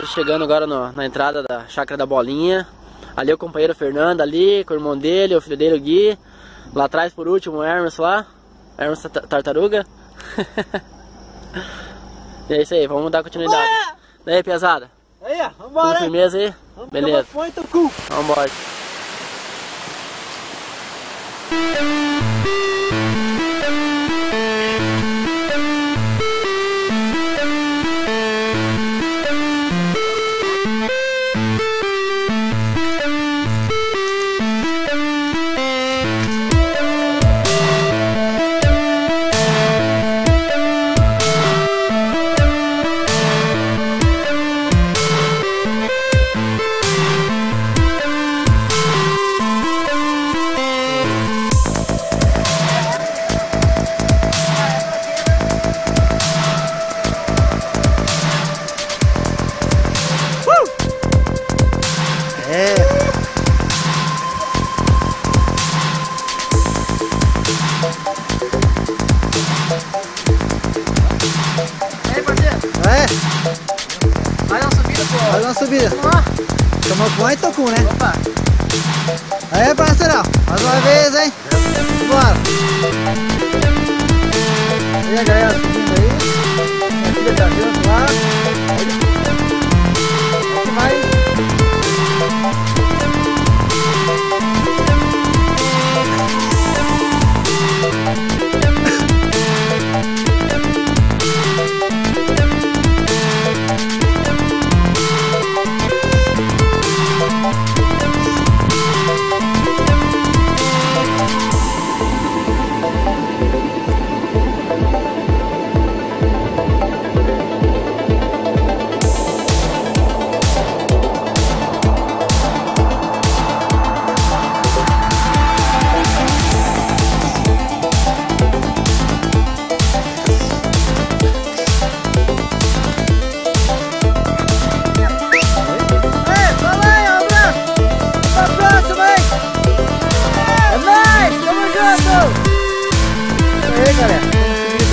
Tô chegando agora na entrada da chácara da Bolinha. Ali é o companheiro Fernando, ali com o irmão dele, o filho dele, o Gui. Lá atrás, por último, o Hermes lá. Hermes tartaruga. E é isso aí, vamos dar continuidade. Bora! Daí, pesada? Aí, ó, vambora! Tudo firmeza aí? Vamos. Beleza. Camapuã e Tucum. Vambora. Faz uma subida. Camapuã e Tucum, né? Opa! Aí, parceirão, mais uma vez, hein? Vambora! E a galera subindo aí. Minha filha tá junto lá. A gente vai.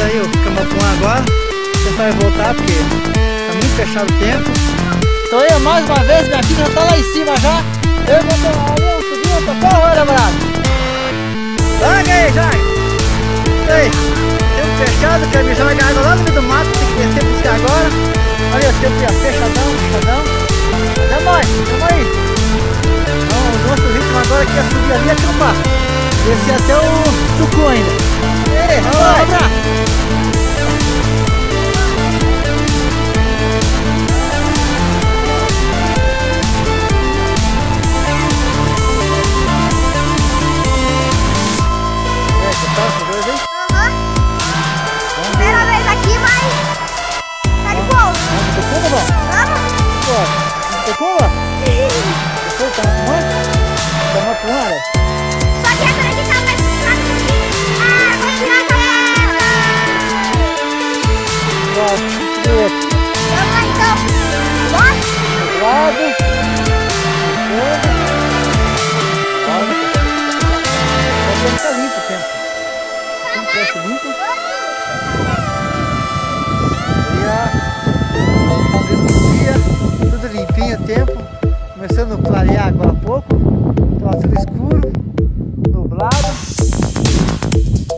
Aí o Camapuã agora, você vai voltar porque tá muito fechado o tempo. Então aí mais uma vez, minha filha já tá lá em cima já. Eu vou tomar ali, subiu, tocou, olha, namorado. Larga aí, já. Isso aí, tempo fechado, que a minha joga água lá no meio do mato, tem que descer buscar agora. Olha o tempo já fechadão, fechadão. Mas é nóis, vamos aí. Então o nosso ritmo agora aqui é subir ali e acampar. Descer até o Tucum ainda. Ei, vamos lá, abraço! Primeira vez aqui, mas tá de boa. Vamos pro Tucum, vamos? Vamos! Tucum, vamos? Tá na Camapuã? Tá na Camapuã, né? Só que agora a gente tá mais vou tirar essa pedra. Vamos lá então. Bora? Do lado. Vai ficar limpo o tempo. Tem que ficar limpo. Tudo limpinho o tempo. Começando a clarear agora há pouco. Tá tudo escuro. Nublado.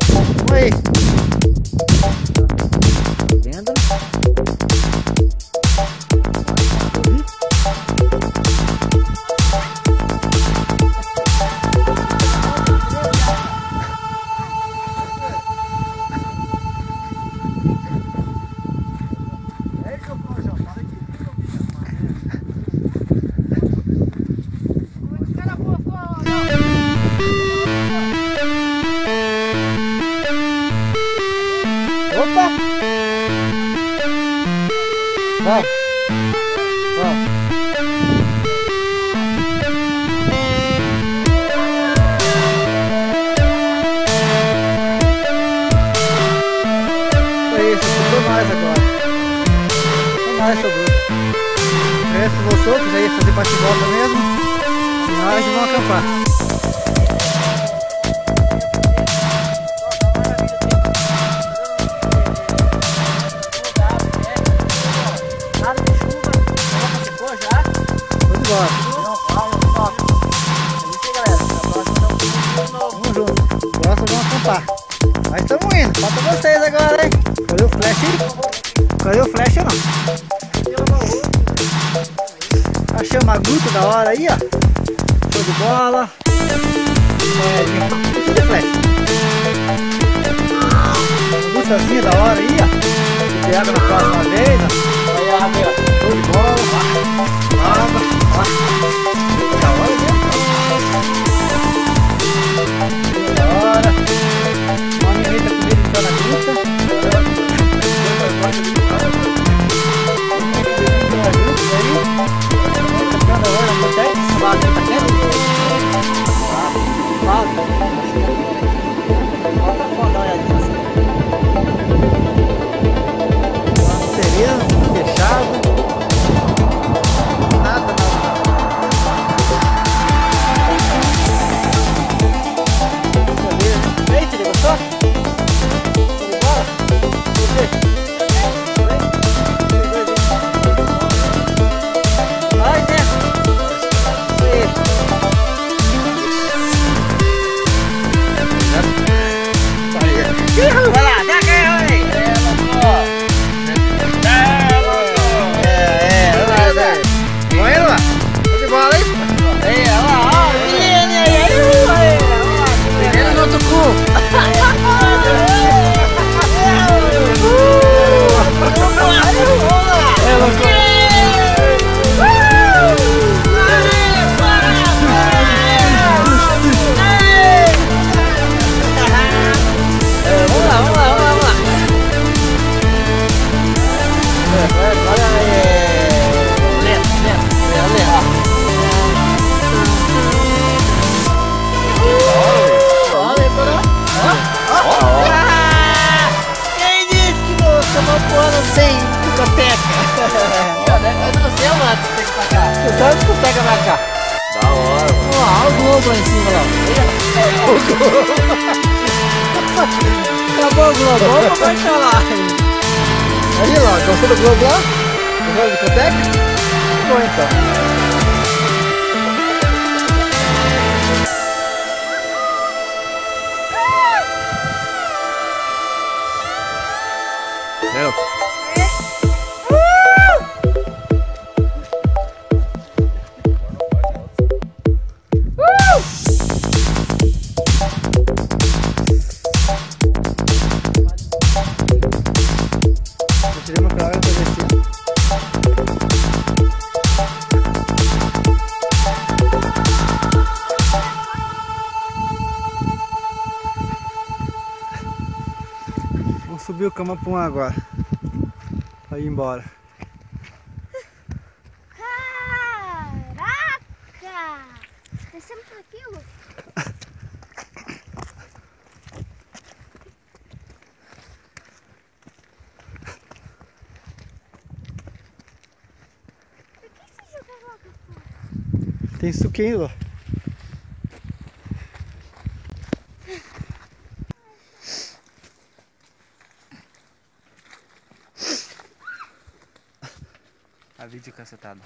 Vamos aí. Vendo? Opa! Vai! Vamos! Foi isso, sobrou mais agora. Não mais sobrou. O resto voltou, que já ia fazer bate e volta mesmo. E nós vamos acampar. embora. Vamos junto. Próximo vamos acampar. Mas estamos indo. Falta vocês agora, hein? Cadê o flash aí? Cadê o flash não? Achei uma gruta da hora aí, ó. Show de bola. Cadê o flash? Grutazinha da hora aí, ó. De água na próxima vez, ó. Aí, ó, show de bola. Água, ó. Da hora mesmo. Da hora. Uma ninguém tá comigo então na gruta. Sem discoteca. Eu não sei, mano, tem que pagar. Só a discoteca pra cá. Da hora. Ó, olha o globo lá em cima lá. Acabou o globo, vamos marcar lá. Aí lá, gostou do globo lá? Gostou da discoteca? Bom então. Vamos subir o Camapuã agora. Vai embora. Caraca! Descemos por aquilo? Por que você joga logo fora? Tem suquinho lá. A vídeo cacetada.